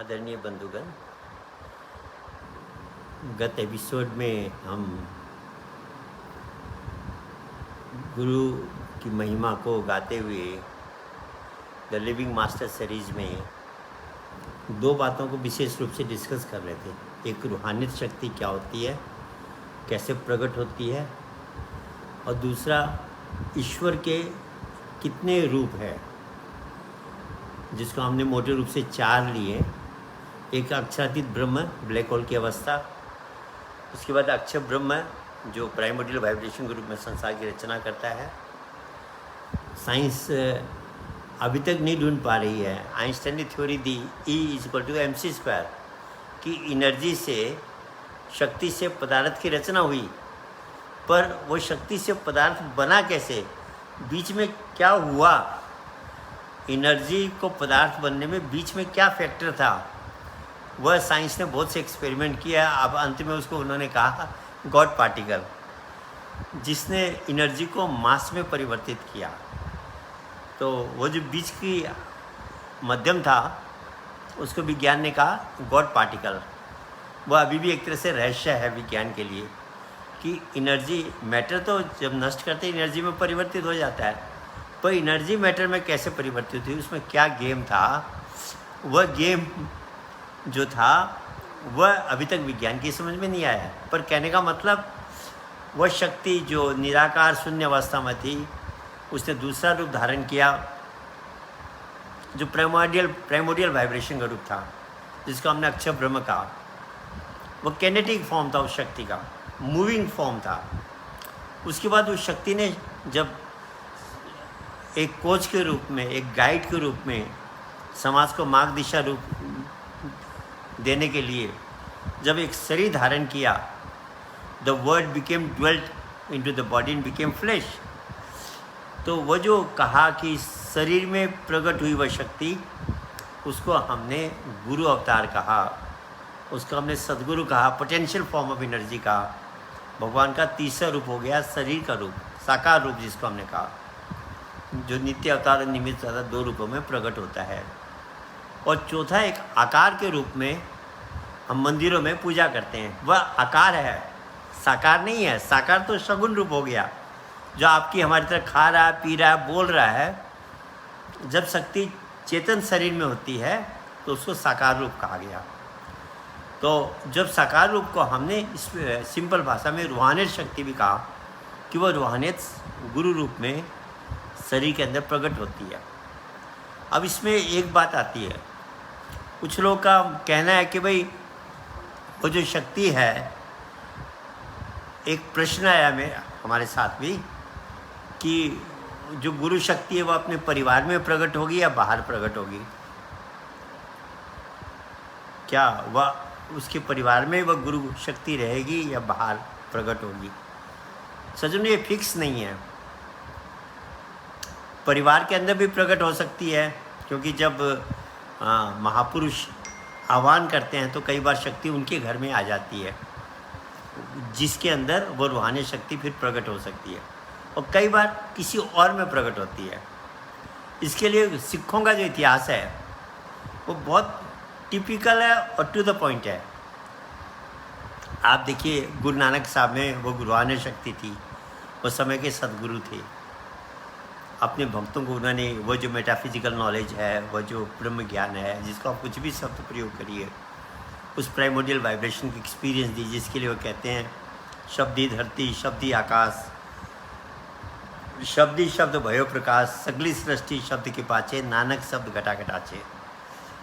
आदरणीय बंधुगण, गत एपिसोड में हम गुरु की महिमा को गाते हुए द लिविंग मास्टर सीरीज में दो बातों को विशेष रूप से डिस्कस कर रहे थे। एक, रूहानियत शक्ति क्या होती है, कैसे प्रकट होती है, और दूसरा, ईश्वर के कितने रूप है, जिसको हमने मोटे रूप से 4 लिए। एक अक्षरातीत ब्रह्म, ब्लैक होल की अवस्था, उसके बाद अक्षर ब्रह्म जो प्राइमोर्डियल वाइब्रेशन के रूप में संसार की रचना करता है। साइंस अभी तक नहीं ढूंढ पा रही है, आइंस्टाइन ने थ्योरी दी E=mc² कि एनर्जी से, शक्ति से पदार्थ की रचना हुई, पर वो शक्ति से पदार्थ बना कैसे, बीच में क्या हुआ, एनर्जी को पदार्थ बनने में बीच में क्या फैक्टर था, वह साइंस ने बहुत से एक्सपेरिमेंट किया। अब अंत में उसको उन्होंने कहा गॉड पार्टिकल, जिसने एनर्जी को मास में परिवर्तित किया। तो वो जो बीच की मध्यम था, उसको विज्ञान ने कहा गॉड पार्टिकल। वह अभी भी एक तरह से रहस्य है विज्ञान के लिए कि एनर्जी, मैटर तो जब नष्ट करते एनर्जी में परिवर्तित हो जाता है, पर एनर्जी मैटर में कैसे परिवर्तित हुई, उसमें क्या गेम था, वह गेम जो था वह अभी तक विज्ञान की समझ में नहीं आया। पर कहने का मतलब, वह शक्ति जो निराकार शून्य अवस्था में थी, उसने दूसरा रूप धारण किया जो प्राइमोर्डियल वाइब्रेशन का रूप था, जिसको हमने अक्षर ब्रह्म कहा। वो कैनेटिक फॉर्म था उस शक्ति का, मूविंग फॉर्म था। उसके बाद उस शक्ति ने जब एक कोच के रूप में, एक गाइड के रूप में समाज को मार्ग दिशा रूप देने के लिए जब एक शरीर धारण किया, the word became dwelt into the body and became flash. तो वह जो कहा कि शरीर में प्रकट हुई वह शक्ति, उसको हमने गुरु अवतार कहा, उसको हमने सदगुरु कहा, पोटेंशियल फॉर्म ऑफ एनर्जी कहा। भगवान का तीसरा रूप हो गया शरीर का रूप, साकार रूप जिसको हमने कहा, जो नित्य अवतार और निमित्त अवतार 2 रूपों में प्रकट होता है। और चौथा, एक आकार के रूप में हम मंदिरों में पूजा करते हैं, वह आकार है, साकार नहीं है। साकार तो सगुण रूप हो गया, जो आपकी हमारी तरह खा रहा है, पी रहा है, बोल रहा है। जब शक्ति चेतन शरीर में होती है तो उसको साकार रूप कहा गया। तो जब साकार रूप को हमने इस सिंपल भाषा में रूहानियत शक्ति भी कहा कि वह रूहानियत गुरु रूप में शरीर के अंदर प्रकट होती है। अब इसमें एक बात आती है, कुछ लोगों का कहना है कि भाई वो जो शक्ति है, एक प्रश्न आया हमारे साथ भी कि जो गुरु शक्ति है वह अपने परिवार में प्रकट होगी या बाहर प्रकट होगी, क्या वह उसके परिवार में वह गुरु शक्ति रहेगी या बाहर प्रकट होगी। सज्जनों, ये फिक्स नहीं है। परिवार के अंदर भी प्रकट हो सकती है, क्योंकि जब महापुरुष आह्वान करते हैं तो कई बार शक्ति उनके घर में आ जाती है, जिसके अंदर वो रूहानी शक्ति फिर प्रकट हो सकती है, और कई बार किसी और में प्रकट होती है। इसके लिए सिखों का जो इतिहास है वो बहुत टिपिकल है और टू द पॉइंट है। आप देखिए, गुरु नानक साहब में वो रूहानी शक्ति थी, वो समय के सदगुरु थे। अपने भक्तों को उन्होंने वो जो मेटाफिजिकल नॉलेज है, वो जो ब्रह्म ज्ञान है, जिसको आप कुछ भी शब्द प्रयोग करिए, उस प्राइमोर्डियल वाइब्रेशन की एक्सपीरियंस दी, जिसके लिए वो कहते हैं शब्दी धरती, शब्दी आकाश, शब्दी शब्द भयो प्रकाश, सगली सृष्टि शब्द के पाछे, नानक शब्द घटा घटाचे।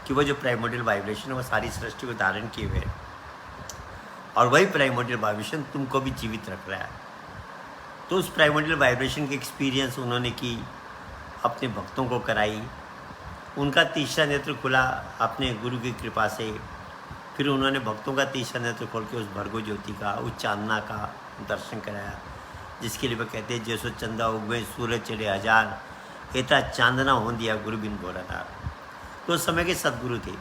कि वो जो प्राइमोर्डियल वाइब्रेशन है वो सारी सृष्टि को धारण किए हुए, और वही प्राइमोर्डियल वाइब्रेशन तुमको भी जीवित रख रहा है। तो उस प्राइमोर्डियल वाइब्रेशन की एक्सपीरियंस उन्होंने की, अपने भक्तों को कराई। उनका तीसरा नेत्र खुला अपने गुरु की कृपा से। फिर उन्होंने भक्तों का तीसरा नेत्र खोल के उस भर्गो ज्योति का, उस चांदना का दर्शन कराया, जिसके लिए वह कहते हैं जैसो चंदा उगवे सूरज चढ़े हजार, एता चांदना हो दिया गुरु बिन गोराधार। तो उस समय के सदगुरु थे।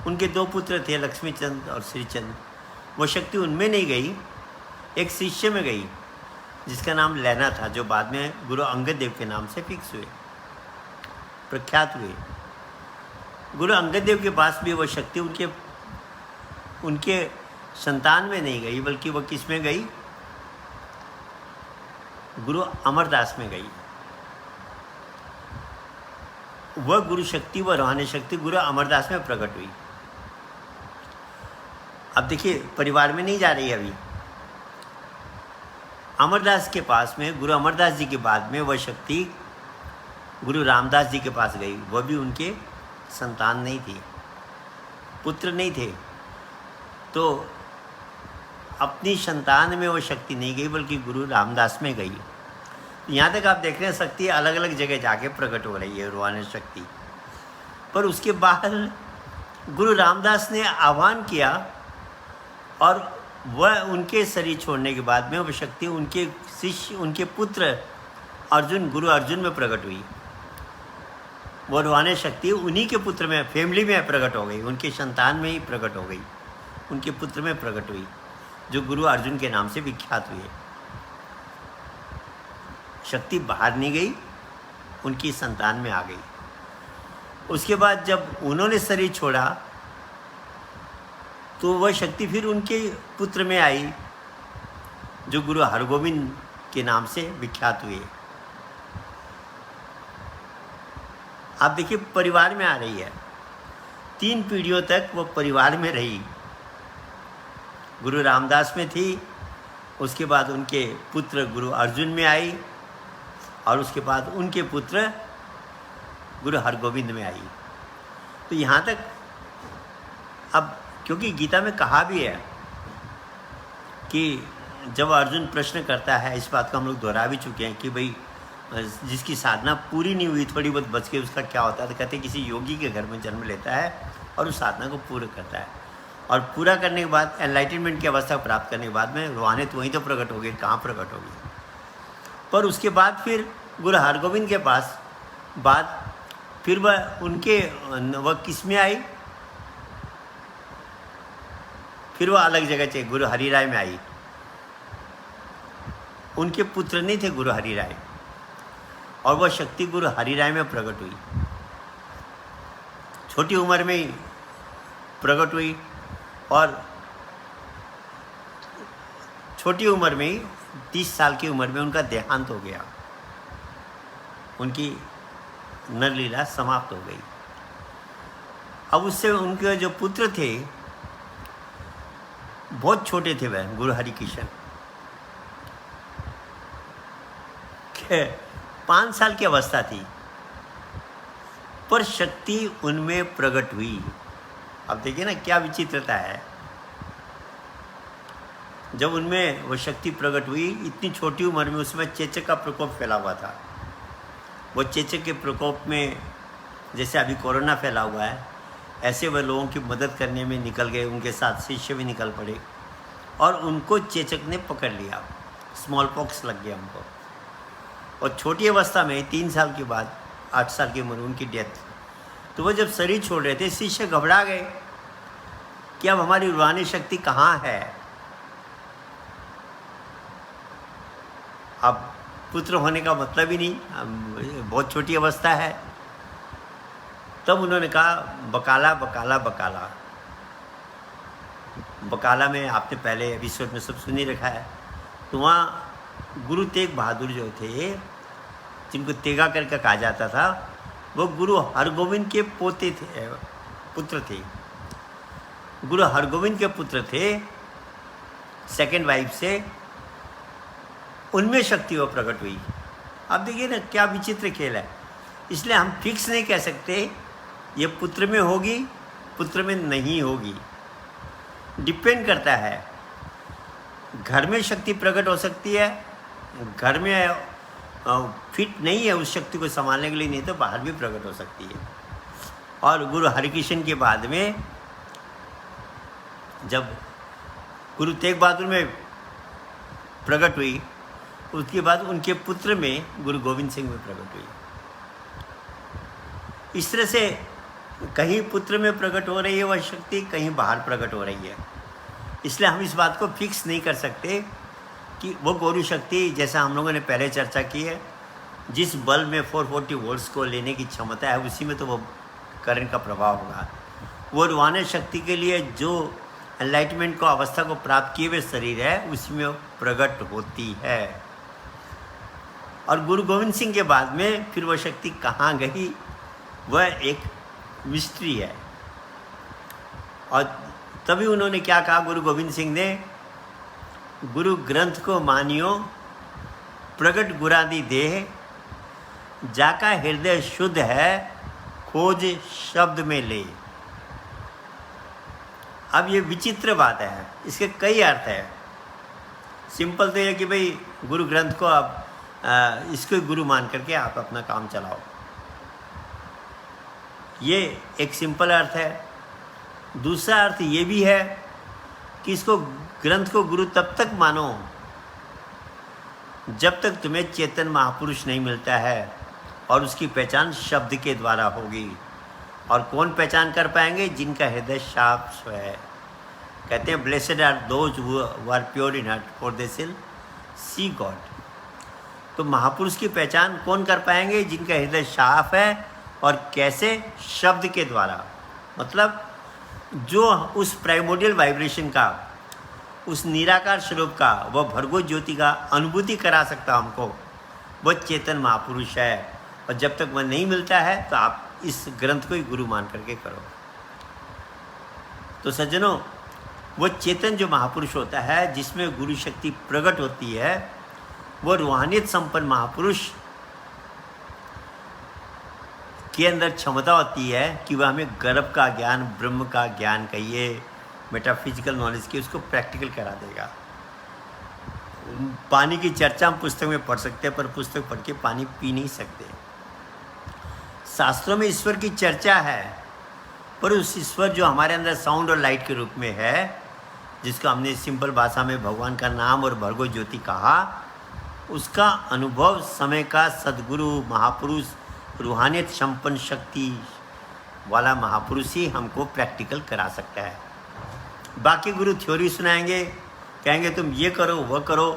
उनके 2 पुत्र थे, लक्ष्मीचंद और श्रीचंद। वो शक्ति उनमें नहीं गई, एक शिष्य में गई, जिसका नाम लैना था, जो बाद में गुरु अंगद देव के नाम से फिक्स हुए, प्रख्यात हुए। गुरु अंगद देव के पास भी वह शक्ति उनके संतान में नहीं गई, बल्कि वह किस में गई? गुरु अमरदास में गई। वह गुरु शक्ति, वह रूहानी शक्ति गुरु अमरदास में प्रकट हुई। अब देखिए, परिवार में नहीं जा रही है अभी। अमरदास के पास में, गुरु अमरदास जी के बाद में वह शक्ति गुरु रामदास जी के पास गई। वह भी उनके संतान नहीं थी, पुत्र नहीं थे, तो अपनी संतान में वो शक्ति नहीं गई, बल्कि गुरु रामदास में गई। यहाँ तक आप देख रहे हैं, शक्ति अलग अलग जगह जाके प्रकट हो रही है, रूहानी शक्ति। पर उसके बाद गुरु रामदास ने आह्वान किया और वह उनके शरीर छोड़ने के बाद में वह शक्ति उनके शिष्य, उनके पुत्र अर्जुन, गुरु अर्जुन में प्रकट हुई। वो रूहानी शक्ति उन्हीं के पुत्र में, फैमिली में प्रकट हो गई, उनके संतान में ही प्रकट हो गई, उनके पुत्र में प्रकट हुई, जो गुरु अर्जुन के नाम से विख्यात हुए। शक्ति बाहर नहीं गई, उनकी संतान में आ गई। उसके बाद जब उन्होंने शरीर छोड़ा तो वह शक्ति फिर उनके पुत्र में आई, जो गुरु हरगोविंद के नाम से विख्यात हुए। आप देखिए, परिवार में आ रही है, 3 पीढ़ियों तक वो परिवार में रही। गुरु रामदास में थी, उसके बाद उनके पुत्र गुरु अर्जुन में आई, और उसके बाद उनके पुत्र गुरु हरगोविंद में आई। तो यहाँ तक, अब क्योंकि गीता में कहा भी है कि जब अर्जुन प्रश्न करता है, इस बात को हम लोग दोहरा भी चुके हैं कि भाई जिसकी साधना पूरी नहीं हुई, थोड़ी बहुत बच के, उसका क्या होता है? तो कहते हैं किसी योगी के घर में जन्म लेता है और उस साधना को पूरा करता है, और पूरा करने के बाद एनलाइटनमेंट की अवस्था प्राप्त करने के बाद में रूहानियत वहीं तो प्रकट होगी, कहाँ प्रकट होगी? पर उसके बाद फिर गुरु हरगोविंद के पास बाद फिर वह किस में आई? फिर वह अलग जगह से गुरु हरिराय में आई। उनके पुत्र नहीं थे गुरु हरिराय, और वह शक्ति गुरु हरिराय में प्रकट हुई। छोटी उम्र में ही प्रकट हुई, और छोटी उम्र में ही 30 साल की उम्र में उनका देहांत हो गया, उनकी नरलीला समाप्त हो गई। अब उससे उनके जो पुत्र थे बहुत छोटे थे, वह गुरु हरिकिशन 5 साल की अवस्था थी, पर शक्ति उनमें प्रकट हुई। अब देखिए ना क्या विचित्रता है, जब उनमें वो शक्ति प्रकट हुई इतनी छोटी उम्र में, उसमें चेचक का प्रकोप फैला हुआ था। वो चेचक के प्रकोप में जैसे अभी कोरोना फैला हुआ है, ऐसे वह लोगों की मदद करने में निकल गए, उनके साथ शिष्य भी निकल पड़े, और उनको चेचक ने पकड़ लिया, स्मॉल पॉक्स लग गया उनको। और छोटी अवस्था में 3 साल के बाद 8 साल की उम्र उनकी डेथ। तो वो जब शरीर छोड़ रहे थे, शिष्य घबरा गए कि अब हमारी रूहानी शक्ति कहाँ है? अब पुत्र होने का मतलब ही नहीं, बहुत छोटी अवस्था है। तब उन्होंने कहा बकाला बकाला बकाला। बकाला में आपने पहले एपिसोड में सब सुनी रखा है। तो वहाँ गुरु तेग बहादुर जो थे, जिनको तेगा करके कहा जाता था, वो गुरु हरगोविंद के पोते थे, पुत्र थे। गुरु हरगोविंद के पुत्र थे, सेकंड वाइफ से, उनमें शक्ति वो प्रकट हुई। अब देखिए ना क्या विचित्र खेल है। इसलिए हम फिक्स नहीं कह सकते ये पुत्र में होगी, पुत्र में नहीं होगी, डिपेंड करता है। घर में शक्ति प्रकट हो सकती है, घर में फिट नहीं है उस शक्ति को संभालने के लिए, नहीं तो बाहर भी प्रकट हो सकती है। और गुरु हरिकिशन के बाद में जब गुरु तेग बहादुर में प्रकट हुई, उसके बाद उनके पुत्र में गुरु गोविंद सिंह में प्रकट हुई। इस तरह से कहीं पुत्र में प्रकट हो रही है वह शक्ति, कहीं बाहर प्रकट हो रही है। इसलिए हम इस बात को फिक्स नहीं कर सकते कि वो गौरी शक्ति, जैसा हम लोगों ने पहले चर्चा की है, जिस बल्ब में 440 वोल्ट्स को लेने की क्षमता है, उसी में तो वो करंट का प्रभाव होगा। वो रूहानी शक्ति के लिए जो एनलाइटमेंट को अवस्था को प्राप्त किए हुए शरीर है उसमें प्रकट होती है। और गुरु गोविंद सिंह के बाद में फिर वह शक्ति कहाँ गई, वह एक मिस्ट्री है। और तभी उन्होंने क्या कहा गुरु गोविंद सिंह ने, गुरु ग्रंथ को मानियो प्रगट गुरादि देह, जाका हृदय शुद्ध है खोज शब्द में ले। अब ये विचित्र बात है, इसके कई अर्थ है। सिंपल तो ये कि भाई गुरु ग्रंथ को आप इसको गुरु मान करके आप अपना काम चलाओ, ये एक सिंपल अर्थ है। दूसरा अर्थ ये भी है कि इसको ग्रंथ को गुरु तब तक मानो जब तक तुम्हें चेतन महापुरुष नहीं मिलता है और उसकी पहचान शब्द के द्वारा होगी। और कौन पहचान कर पाएंगे? जिनका हृदय साफ है। कहते हैं blessed are those who are pure in heart for they shall see God. तो महापुरुष की पहचान कौन कर पाएंगे? जिनका हृदय साफ है। और कैसे? शब्द के द्वारा। मतलब जो उस प्राइमोडियल वाइब्रेशन का, उस निराकार स्वरूप का, वह भर्गो ज्योति का अनुभूति करा सकता हमको, वह चेतन महापुरुष है। और जब तक वह नहीं मिलता है तो आप इस ग्रंथ को ही गुरु मान करके करो। तो सज्जनों, वो चेतन जो महापुरुष होता है जिसमें गुरु शक्ति प्रकट होती है, वो रूहानियत संपन्न महापुरुष के अंदर क्षमता होती है कि वह हमें गर्भ का ज्ञान, ब्रह्म का ज्ञान कहिए, मेटाफिजिकल नॉलेज की, उसको प्रैक्टिकल करा देगा। पानी की चर्चा हम पुस्तक में पढ़ सकते हैं, पर पुस्तक पढ़ के पानी पी नहीं सकते। शास्त्रों में ईश्वर की चर्चा है, पर उस ईश्वर जो हमारे अंदर साउंड और लाइट के रूप में है, जिसको हमने सिंपल भाषा में भगवान का नाम और भर्गो ज्योति कहा, उसका अनुभव समय का सद्गुरु महापुरुष, रूहानियत संपन्न शक्ति वाला महापुरुष ही हमको प्रैक्टिकल करा सकता है। बाकी गुरु थ्योरी सुनाएंगे, कहेंगे तुम ये करो वह करो,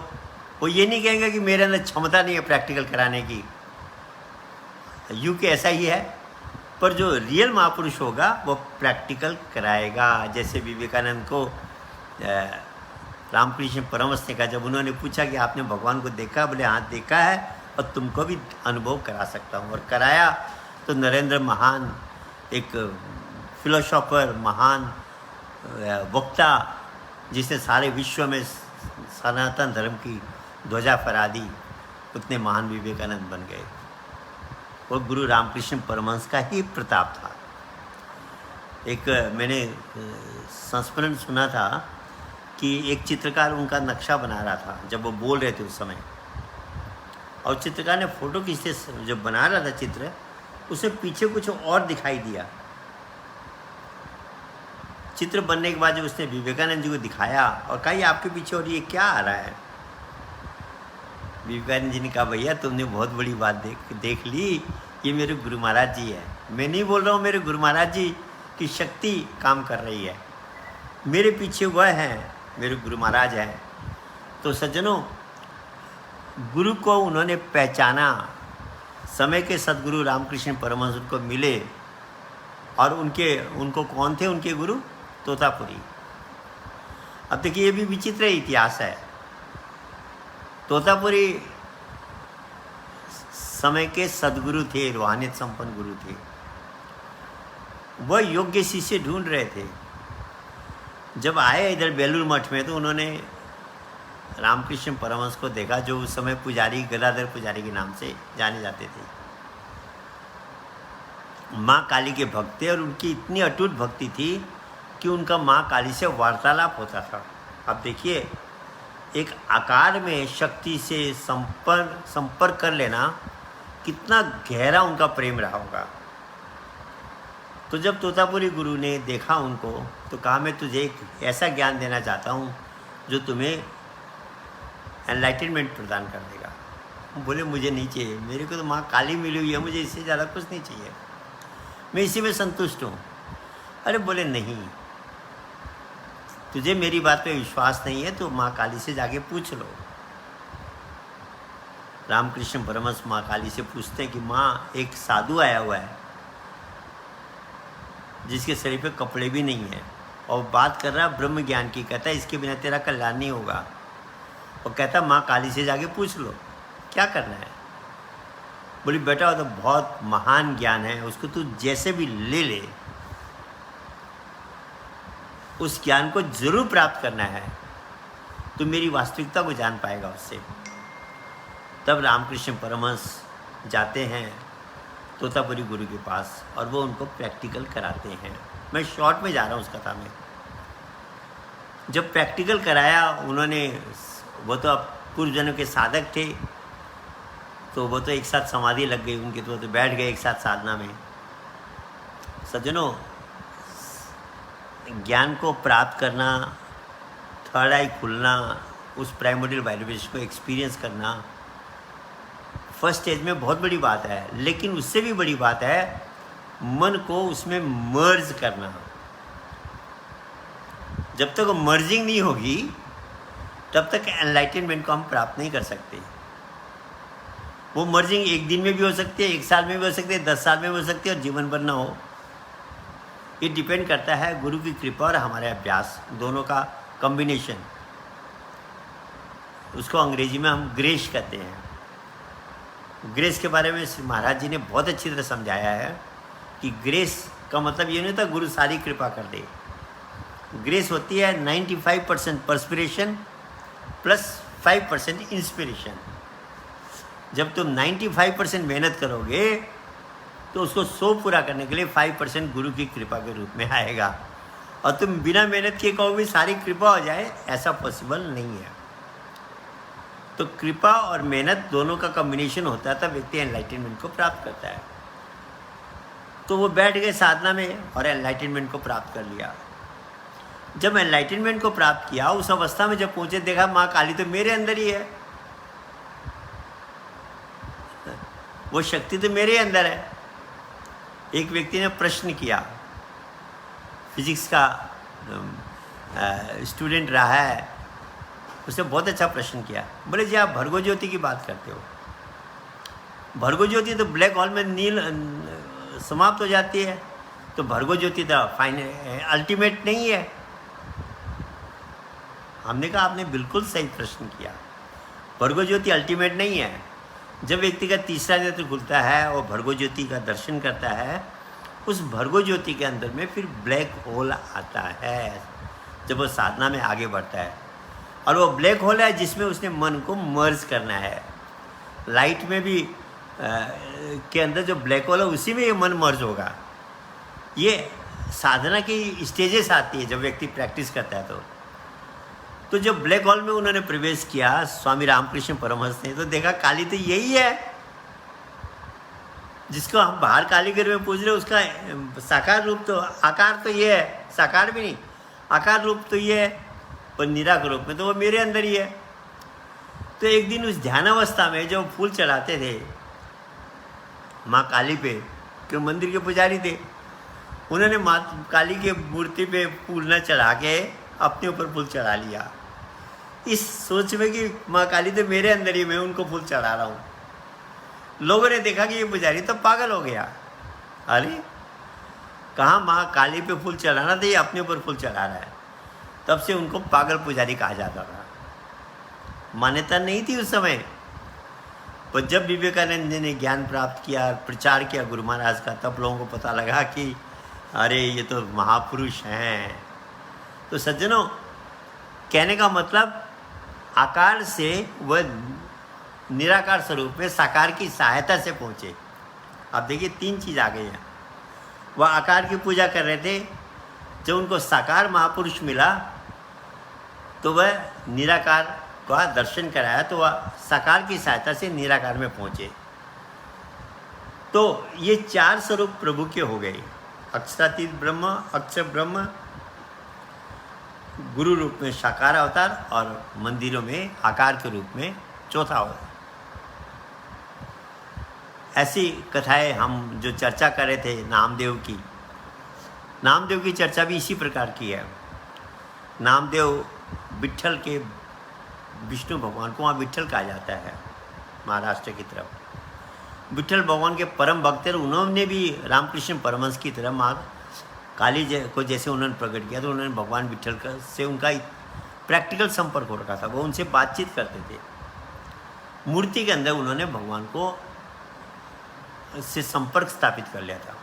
वो ये नहीं कहेंगे कि मेरे अंदर क्षमता नहीं है प्रैक्टिकल कराने की। यूँ के ऐसा ही है, पर जो रियल महापुरुष होगा वो प्रैक्टिकल कराएगा। जैसे विवेकानंद को रामकृष्ण परमहंस ने कहा, जब उन्होंने पूछा कि आपने भगवान को देखा? बोले हाँ देखा है, और तुमको भी अनुभव करा सकता हूँ। और कराया। तो नरेंद्र महान एक फिलोसोफर, महान वक्ता, जिसने सारे विश्व में सनातन धर्म की ध्वजा फहरा दी, उतने महान विवेकानंद बन गए। वो गुरु रामकृष्ण परमहंस का ही प्रताप था। एक मैंने संस्मरण सुना था कि एक चित्रकार उनका नक्शा बना रहा था जब वो बोल रहे थे उस समय, और चित्रकार ने फ़ोटो खींचते जब बना रहा था चित्र, उसे पीछे कुछ और दिखाई दिया। चित्र बनने के बाद जब उसने विवेकानंद जी को दिखाया और कहा ये आपके पीछे और ये क्या आ रहा है, विवेकानंद जी ने कहा भैया तुमने बहुत बड़ी बात देख ली, ये मेरे गुरु महाराज जी है। मैं नहीं बोल रहा हूँ, मेरे गुरु महाराज जी की शक्ति काम कर रही है, मेरे पीछे वह हैं, मेरे गुरु महाराज हैं। तो सज्जनों, गुरु को उन्होंने पहचाना, समय के सद्गुरु रामकृष्ण परमहंस उनको मिले, और उनको कौन थे उनके गुरु? तोतापुरी। अब देखिए ये भी विचित्र इतिहास है। तोतापुरी समय के सद्गुरु थे, रूहानियत संपन्न गुरु थे। वह योग्य शिष्य ढूंढ रहे थे। जब आए इधर बेलूर मठ में, तो उन्होंने रामकृष्ण परमहंस को देखा, जो उस समय पुजारी, गदाधर पुजारी के नाम से जाने जाते थे। माँ काली के भक्त थे, और उनकी इतनी अटूट भक्ति थी कि उनका माँ काली से वार्तालाप होता था। अब देखिए, एक आकार में शक्ति से संपर्क कर लेना, कितना गहरा उनका प्रेम रहा होगा। तो जब तोतापुरी गुरु ने देखा उनको, तो कहा मैं तुझे एक ऐसा ज्ञान देना चाहता हूँ जो तुम्हें एनलाइटनमेंट प्रदान कर देगा। बोले मुझे नहीं चाहिए, मेरे को तो माँ काली मिली हुई है, मुझे इससे ज़्यादा कुछ नहीं चाहिए, मैं इसी में संतुष्ट हूँ। अरे बोले नहीं, तुझे मेरी बात पे विश्वास नहीं है तो माँ काली से जाके पूछ लो। रामकृष्ण परमहंस माँ काली से पूछते हैं कि माँ, एक साधु आया हुआ है, जिसके शरीर पे कपड़े भी नहीं है, और बात कर रहा है ब्रह्म ज्ञान की। कहता है इसके बिना तेरा कल्याण नहीं होगा। और कहता माँ काली से जाके पूछ लो क्या करना है। बोली बेटा वो तो बहुत महान ज्ञान है, उसको तू जैसे भी ले ले, उस ज्ञान को जरूर प्राप्त करना है, तो मेरी वास्तविकता को जान पाएगा उससे। तब रामकृष्ण परमहंस जाते हैं तोतापुरी गुरु के पास और वो उनको प्रैक्टिकल कराते हैं। मैं शॉर्ट में जा रहा हूँ उस कथा में। जब प्रैक्टिकल कराया उन्होंने, वो तो अब पूर्व जन्म के साधक थे, तो वो तो एक साथ समाधि लग गई उनकी, तो बैठ गए एक साथ साधना में। सज्जनों, ज्ञान को प्राप्त करना, थर्ड आई खुलना, उस प्राइमोर्डियल वाइब्रेशन को एक्सपीरियंस करना फर्स्ट स्टेज में बहुत बड़ी बात है। लेकिन उससे भी बड़ी बात है मन को उसमें मर्ज करना। जब तक वो मर्जिंग नहीं होगी तब तक एनलाइटनमेंट को हम प्राप्त नहीं कर सकते। वो मर्जिंग एक दिन में भी हो सकती है, एक साल में भी हो सकती है, 10 साल में भी हो सकती है, और जीवन भर ना हो। ये डिपेंड करता है गुरु की कृपा और हमारे अभ्यास, दोनों का कॉम्बिनेशन। उसको अंग्रेजी में हम ग्रेस कहते हैं। ग्रेस के बारे में महाराज जी ने बहुत अच्छी तरह समझाया है कि ग्रेस का मतलब ये नहीं होता गुरु सारी कृपा कर दे। ग्रेस होती है 95% परस्पिरेशन प्लस 5% इंस्पिरेशन। जब तुम 95% मेहनत करोगे तो उसको 100 पूरा करने के लिए 5% गुरु की कृपा के रूप में आएगा। और तुम बिना मेहनत किए कहोगे सारी कृपा हो जाए, ऐसा पॉसिबल नहीं है। तो कृपा और मेहनत दोनों का कॉम्बिनेशन होता है, तब व्यक्ति एनलाइटनमेंट को प्राप्त करता है। तो वो बैठ गए साधना में और एनलाइटनमेंट को प्राप्त कर लिया। जब एनलाइटनमेंट को प्राप्त किया, उस अवस्था में जब पहुंचे, देखा माँ काली तो मेरे अंदर ही है, वो शक्ति तो मेरे अंदर है। एक व्यक्ति ने प्रश्न किया, फिजिक्स का स्टूडेंट रहा है, उसने बहुत अच्छा प्रश्न किया। बोले जी आप भर्गो ज्योति की बात करते हो, भर्गो ज्योति तो ब्लैक होल में नील समाप्त हो जाती है, तो भर्गो ज्योति तो फाइनल अल्टीमेट नहीं है। हमने कहा आपने बिल्कुल सही प्रश्न किया, भर्गो ज्योति अल्टीमेट नहीं है। जब व्यक्ति का तीसरा नेत्र खुलता है और भर्गो ज्योति का दर्शन करता है, उस भर्गो ज्योति के अंदर में फिर ब्लैक होल आता है जब वो साधना में आगे बढ़ता है। और वो ब्लैक होल है जिसमें उसने मन को मर्ज करना है। लाइट में भी के अंदर जो ब्लैक होल है उसी में ये मन मर्ज होगा। ये साधना की स्टेजेस आती है जब व्यक्ति प्रैक्टिस करता है। तो जब ब्लैक होल में उन्होंने प्रवेश किया स्वामी रामकृष्ण परमहंस ने, तो देखा काली तो यही है जिसको हम बाहर काली के रूप में पूछ रहे, उसका साकार रूप तो आकार तो ये है, साकार भी नहीं आकार रूप तो ये है, पर निराकार रूप में तो वो मेरे अंदर ही है। तो एक दिन उस ध्यानावस्था में जो फूल चढ़ाते थे माँ काली पे, क्यों मंदिर के पुजारी थे, उन्होंने माँ काली के मूर्ति पे फूल न चढ़ा के अपने ऊपर फूल चढ़ा लिया, इस सोच में कि माँ काली तो मेरे अंदर ही, मैं उनको फूल चढ़ा रहा हूँ। लोगों ने देखा कि ये पुजारी तो पागल हो गया, अरे कहाँ माँ काली पे फूल चढ़ाना था, ये अपने ऊपर फूल चढ़ा रहा है। तब से उनको पागल पुजारी कहा जाता था। मान्यता नहीं थी उस समय, पर जब विवेकानंद ने ज्ञान प्राप्त किया, प्रचार किया गुरु महाराज का, तब लोगों को पता लगा कि अरे ये तो महापुरुष हैं। तो सज्जनों, कहने का मतलब आकार से वह निराकार स्वरूप में साकार की सहायता से पहुँचे। अब देखिए 3 चीज़ आ गई हैं। वह आकार की पूजा कर रहे थे, जब उनको साकार महापुरुष मिला तो वह निराकार का दर्शन कराया, तो वह साकार की सहायता से निराकार में पहुँचे। तो ये 4 स्वरूप प्रभु के हो गए, अक्षरातीत ब्रह्म, अक्षर ब्रह्म, गुरु रूप में साकार अवतार, और मंदिरों में आकार के रूप में चौथा अवतार। ऐसी कथाएं हम जो चर्चा कर रहे थे नामदेव की चर्चा भी इसी प्रकार की है। नामदेव विट्ठल के, विष्णु भगवान को वहाँ विट्ठल कहा जाता है महाराष्ट्र की तरफ। विट्ठल भगवान के परम भक्त हैं, उन्होंने भी रामकृष्ण परमहंस की तरह माँ काली को जैसे उन्होंने प्रकट किया तो उन्होंने भगवान विट्ठल का से उनका प्रैक्टिकल संपर्क हो रखा था, वो उनसे बातचीत करते थे। मूर्ति के अंदर उन्होंने भगवान को से संपर्क स्थापित कर लिया था।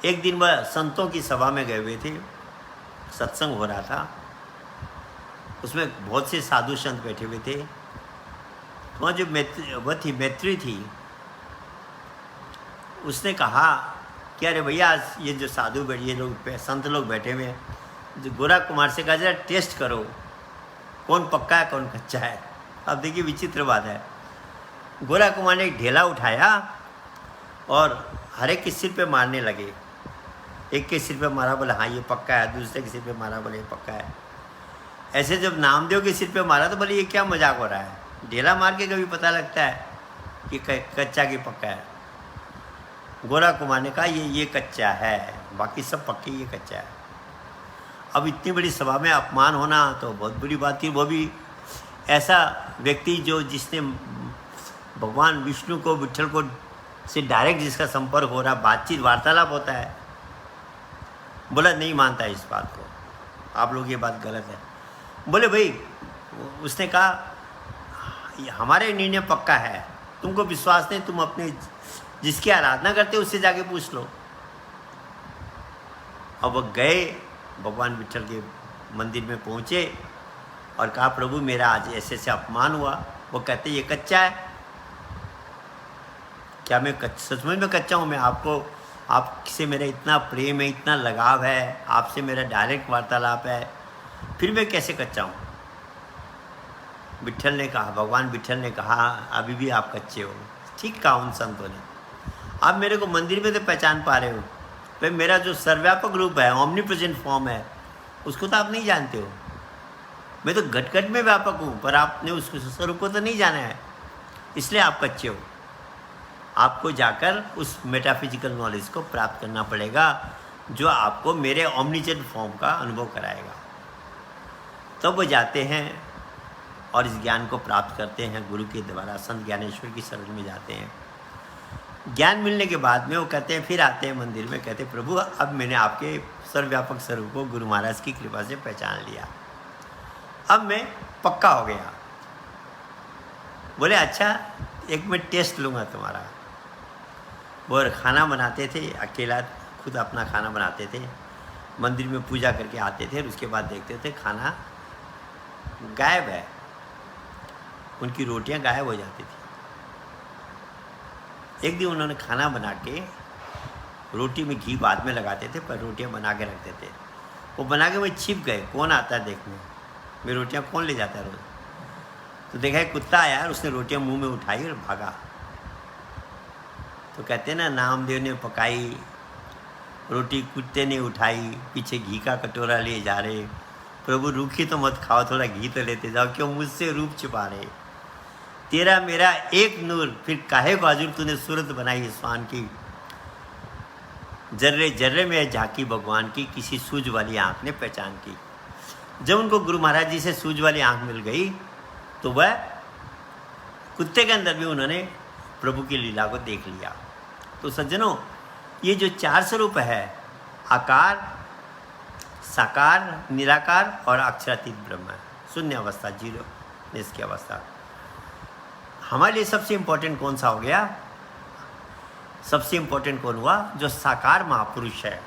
एक दिन वह संतों की सभा में गए हुए थे, सत्संग हो रहा था, उसमें बहुत से साधु संत बैठे हुए थे। वहाँ जो मैत्री थी, उसने कहा कि अरे भैया ये जो साधु ये लोग संत लोग बैठे हुए हैं, जो गोरा कुमार से कहा जरा टेस्ट करो कौन पक्का है कौन कच्चा है। अब देखिए विचित्र बात है, गोरा कुमार ने एक ढेला उठाया और हर एक के सिर पे मारने लगे। एक के सिर पे मारा, बोले हाँ ये पक्का है, दूसरे के सिर पे मारा, बोले ये पक्का है। ऐसे जब नामदेव के सिर पे मारा तो बोले ये क्या मजाक हो रहा है, ढेला मार के कभी पता लगता है कि कच्चा कि पक्का है। गोरा कुमार ने कहा ये कच्चा है, बाकी सब पक्के, ये कच्चा है। अब इतनी बड़ी सभा में अपमान होना तो बहुत बड़ी बात थी, वो भी ऐसा व्यक्ति जो जिसने भगवान विष्णु को विट्ठल को से डायरेक्ट जिसका संपर्क हो रहा, बातचीत वार्तालाप होता है। बोला नहीं मानता है इस बात को, आप लोग ये बात गलत है। बोले भाई, उसने कहा हमारे निर्णय पक्का है, तुमको विश्वास नहीं, तुम अपने जिसकी आराधना करते हो उससे जाके पूछ लो। अब वो गए, भगवान विट्ठल के मंदिर में पहुँचे और कहा प्रभु मेरा आज ऐसे ऐसे अपमान हुआ। वो कहते ये कच्चा है। क्या मैं सचमुच में कच्चा हूँ? मैं आपसे मेरा इतना प्रेम है, इतना लगाव है, आपसे मेरा डायरेक्ट वार्तालाप है, फिर मैं कैसे कच्चा हूँ? विट्ठल ने कहा, भगवान विट्ठल ने कहा अभी भी आप कच्चे हो। ठीक कहा उन संतों ने, आप मेरे को मंदिर में तो पहचान पा रहे हो, भाई मेरा जो सर्वव्यापक रूप है, ओमनीप्रेजेंट फॉर्म है, उसको तो आप नहीं जानते हो। मैं तो घट घट में व्यापक हूँ, पर आपने उस स्वरूप को तो नहीं जाना है, इसलिए आप कच्चे हो। आपको जाकर उस मेटाफिजिकल नॉलेज को प्राप्त करना पड़ेगा जो आपको मेरे ओमनीप्रेजेंट फॉर्म का अनुभव कराएगा। तब वो जाते हैं और इस ज्ञान को प्राप्त करते हैं गुरु के द्वारा, संत ज्ञानेश्वर की शरण में जाते हैं। ज्ञान मिलने के बाद में वो कहते हैं, फिर आते हैं मंदिर में, कहते हैं प्रभु अब मैंने आपके सर्वव्यापक स्वरूप को गुरु महाराज की कृपा से पहचान लिया, अब मैं पक्का हो गया। बोले अच्छा एक मैं टेस्ट लूँगा तुम्हारा। वो खाना बनाते थे, अकेला खुद अपना खाना बनाते थे, मंदिर में पूजा करके आते थे, और उसके बाद देखते थे खाना गायब है, उनकी रोटियां गायब हो जाती थी। एक दिन उन्होंने खाना बना के, रोटी में घी बाद में लगाते थे पर रोटियां बना के रखते थे। वो बना के वो छिप गए, कौन आता है देखने, मेरी रोटियां कौन ले जाता है रोज़। तो देखा एक कुत्ता आया और उसने रोटियां मुंह में उठाई और भागा। तो कहते हैं ना, नामदेव ने पकाई रोटी, कुत्ते ने उठाई, पीछे घी का कटोरा ले जा रहे, प्रभु रूखी तो मत खाओ, थोड़ा घी तो लेते जाओ, क्यों मुझसे रूप छिपा रहे, तेरा मेरा एक नूर, फिर काहे को आजुर तूने सूरत बनाई स्वान की, जर्रे जर्रे में झांकी भगवान की, किसी सूझ वाली आँख ने पहचान की। जब उनको गुरु महाराज जी से सूझ वाली आँख मिल गई तो वह कुत्ते के अंदर भी उन्होंने प्रभु की लीला को देख लिया। तो सज्जनों, ये जो 4 स्वरूप है, आकार, साकार, निराकार और अक्षरातीत ब्रह्म, शून्य अवस्था, जीरो की अवस्था, हमारे लिए सबसे इम्पोर्टेंट कौन सा हो गया? सबसे इम्पोर्टेंट कौन हुआ? जो साकार महापुरुष है,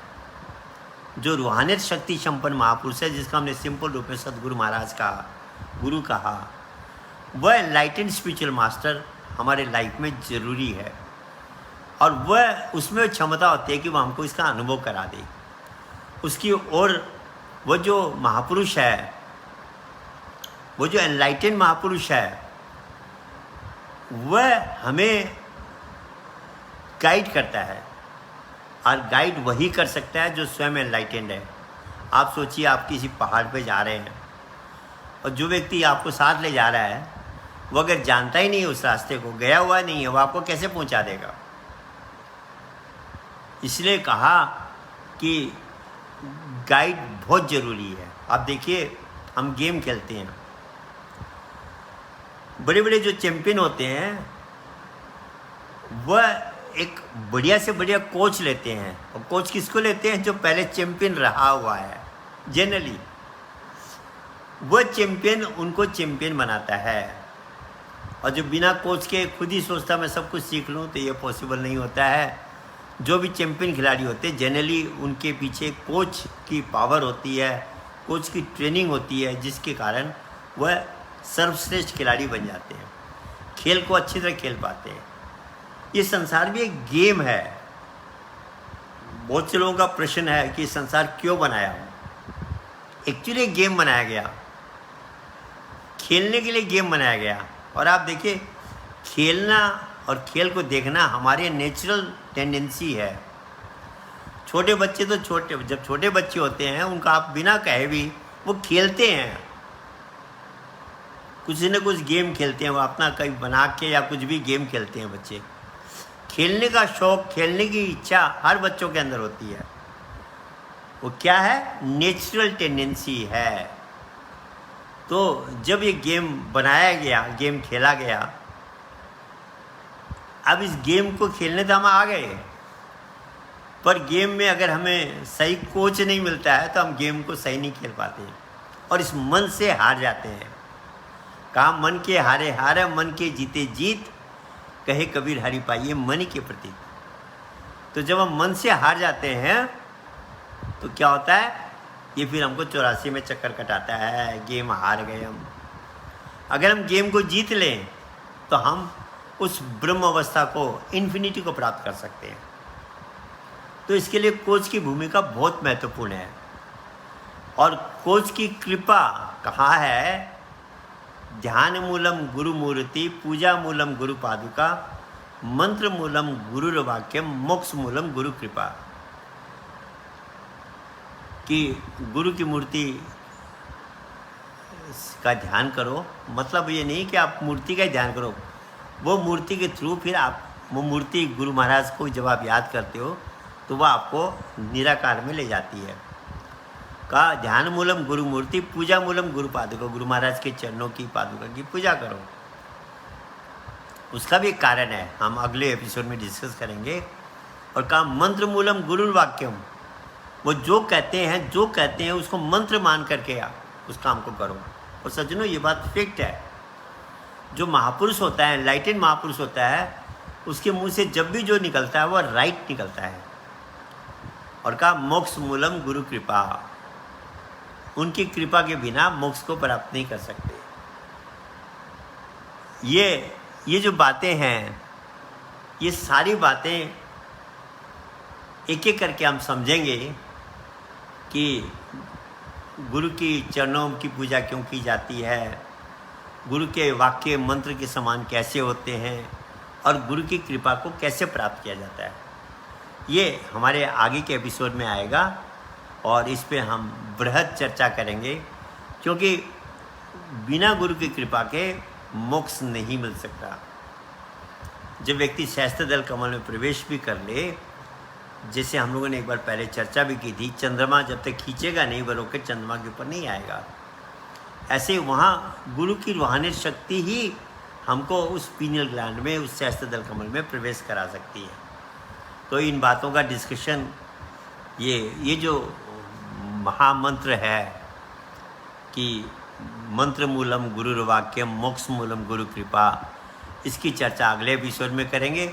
जो रूहानियत शक्ति संपन्न महापुरुष है, जिसका हमने सिंपल रूप में सदगुरु महाराज का गुरु कहा, वह एनलाइटेंड स्पिरिचुअल मास्टर हमारे लाइफ में ज़रूरी है। और वह उसमें क्षमता होती है कि वह हमको इसका अनुभव करा दे उसकी। और वह जो महापुरुष है, वो जो एनलाइटेंड महापुरुष है, वह हमें गाइड करता है, और गाइड वही कर सकता है जो स्वयं एनलाइटेंड है। आप सोचिए, आप किसी पहाड़ पे जा रहे हैं और जो व्यक्ति आपको साथ ले जा रहा है वो अगर जानता ही नहीं उस रास्ते को, गया हुआ नहीं है, वो आपको कैसे पहुंचा देगा? इसलिए कहा कि गाइड बहुत ज़रूरी है। आप देखिए, हम गेम खेलते हैं, बड़े बड़े जो चैंपियन होते हैं वह एक बढ़िया से बढ़िया कोच लेते हैं, और कोच किसको लेते हैं? जो पहले चैंपियन रहा हुआ है। जनरली वो चैंपियन उनको चैंपियन बनाता है, और जो बिना कोच के खुद ही सोचता मैं सब कुछ सीख लूँ, तो ये पॉसिबल नहीं होता है। जो भी चैंपियन खिलाड़ी होते हैं जनरली उनके पीछे कोच की पावर होती है, कोच की ट्रेनिंग होती है, जिसके कारण वह सर्वश्रेष्ठ खिलाड़ी बन जाते हैं, खेल को अच्छी तरह खेल पाते हैं। ये संसार भी एक गेम है। बहुत से लोगों का प्रश्न है कि संसार क्यों बनाया? एक्चुअली एक गेम बनाया गया, खेलने के लिए गेम बनाया गया। और आप देखिए, खेलना और खेल को देखना हमारे नेचुरल टेंडेंसी है। छोटे बच्चे तो जब छोटे बच्चे होते हैं उनका आप बिना कहे भी वो खेलते हैं, कुछ न कुछ गेम खेलते हैं, वो अपना कहीं बना के या कुछ भी गेम खेलते हैं। बच्चे खेलने का शौक, खेलने की इच्छा हर बच्चों के अंदर होती है। वो क्या है? नेचुरल टेंडेंसी है। तो जब ये गेम बनाया गया, गेम खेला गया, अब इस गेम को खेलने तो हम आ गए, पर गेम में अगर हमें सही कोच नहीं मिलता है तो हम गेम को सही नहीं खेल पाते, और इस मन से हार जाते हैं। कहा मन के हारे हार, मन के जीते जीत, कहे कबीर हरि पाइये मन के प्रति। तो जब हम मन से हार जाते हैं तो क्या होता है? ये फिर हमको 84 में चक्कर कटाता है, गेम हार गए हम। अगर हम गेम को जीत लें तो हम उस ब्रह्म अवस्था को, इन्फिनिटी को प्राप्त कर सकते हैं। तो इसके लिए कोच की भूमिका बहुत महत्वपूर्ण है। और कोच की कृपा कहाँ है? ध्यान मूलम गुरु मूर्ति, पूजा मूलम गुरु पादुका, मंत्र मूलम गुरु वाक्यम, मोक्ष मूलम गुरु कृपा। कि गुरु की मूर्ति का ध्यान करो, मतलब ये नहीं कि आप मूर्ति का ध्यान करो, वो मूर्ति के थ्रू फिर आप वो मूर्ति गुरु महाराज को जब आप याद करते हो तो वह आपको निराकार में ले जाती है। का ध्यान मूलम गुरु मूर्ति, पूजा मूलम गुरु पादुका, गुरु महाराज के चरणों की पादुका की पूजा करो। उसका भी एक कारण है, हम अगले एपिसोड में डिस्कस करेंगे। और कहा मंत्र मूलम गुरु वाक्यम, वो जो कहते हैं उसको मंत्र मान करके उस काम को करो। और सज्जनों, ये बात फैक्ट है। जो महापुरुष होता है, एनलाइटेंड महापुरुष होता है, उसके मुंह से जब भी जो निकलता है वह राइट निकलता है। और कहा मोक्ष मूलम गुरु कृपा, उनकी कृपा के बिना मोक्ष को प्राप्त नहीं कर सकते। ये जो बातें हैं, ये सारी बातें एक एक करके हम समझेंगे कि गुरु की चरणों की पूजा क्यों की जाती है, गुरु के वाक्य मंत्र के समान कैसे होते हैं, और गुरु की कृपा को कैसे प्राप्त किया जाता है। ये हमारे आगे के एपिसोड में आएगा और इस पे हम बृहद चर्चा करेंगे, क्योंकि बिना गुरु की कृपा के मोक्ष नहीं मिल सकता। जब व्यक्ति शास्त्र दल कमल में प्रवेश भी कर ले, जैसे हम लोगों ने एक बार पहले चर्चा भी की थी, चंद्रमा जब तक खींचेगा नहीं वह रोकेट चंद्रमा के ऊपर नहीं आएगा। ऐसे वहाँ गुरु की रूहानी शक्ति ही हमको उस पीनियल ग्लैंड में, उस शास्त्र दल कमल में प्रवेश करा सकती है। तो इन बातों का डिस्कशन, ये जो महामंत्र है कि मंत्र मूलम गुरु वाक्यम, मोक्ष मूलम गुरु कृपा, इसकी चर्चा अगले एपिसोड में करेंगे।